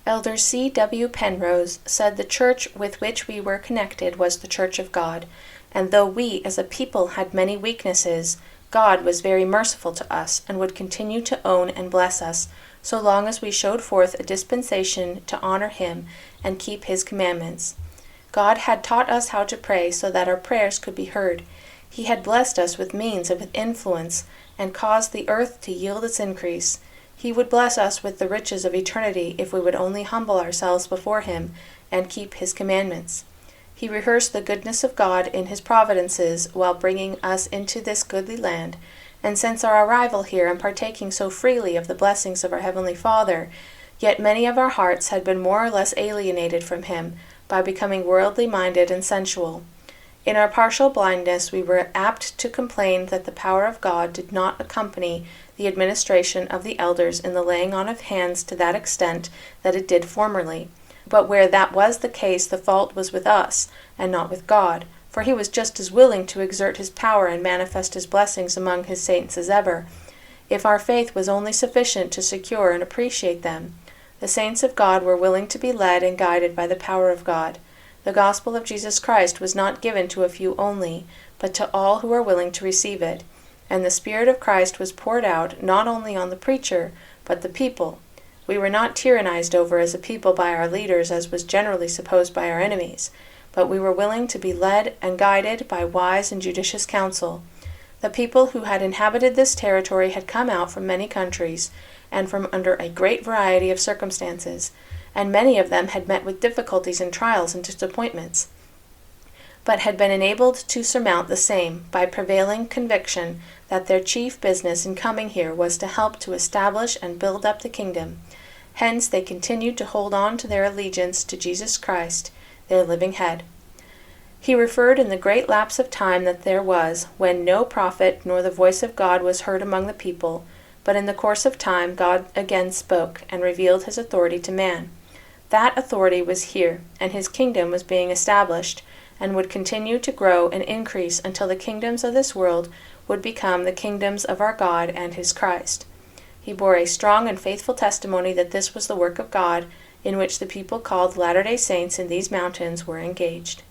Elder C. W. Penrose said the church with which we were connected was the Church of God, and though we as a people had many weaknesses, God was very merciful to us and would continue to own and bless us, so long as we showed forth a dispensation to honor Him and keep His commandments. God had taught us how to pray so that our prayers could be heard. He had blessed us with means of influence and caused the earth to yield its increase. He would bless us with the riches of eternity if we would only humble ourselves before Him and keep His commandments. He rehearsed the goodness of God in His providences while bringing us into this goodly land, and since our arrival here and partaking so freely of the blessings of our Heavenly Father, yet many of our hearts had been more or less alienated from Him by becoming worldly minded and sensual. In our partial blindness we were apt to complain that the power of God did not accompany the administration of the elders in the laying on of hands to that extent that it did formerly. But where that was the case, the fault was with us, and not with God, for He was just as willing to exert His power and manifest His blessings among His saints as ever, if our faith was only sufficient to secure and appreciate them. The saints of God were willing to be led and guided by the power of God. The gospel of Jesus Christ was not given to a few only, but to all who were willing to receive it, and the Spirit of Christ was poured out not only on the preacher, but the people. We were not tyrannized over as a people by our leaders, as was generally supposed by our enemies, but we were willing to be led and guided by wise and judicious counsel. The people who had inhabited this territory had come out from many countries, and from under a great variety of circumstances, and many of them had met with difficulties and trials and disappointments, but had been enabled to surmount the same by prevailing conviction that their chief business in coming here was to help to establish and build up the kingdom. Hence they continued to hold on to their allegiance to Jesus Christ, their living head. He referred in the great lapse of time that there was, when no prophet nor the voice of God was heard among the people, but in the course of time God again spoke and revealed His authority to man. That authority was here, and His kingdom was being established, and would continue to grow and increase until the kingdoms of this world would become the kingdoms of our God and His Christ. He bore a strong and faithful testimony that this was the work of God, in which the people called Latter-day Saints in these mountains were engaged.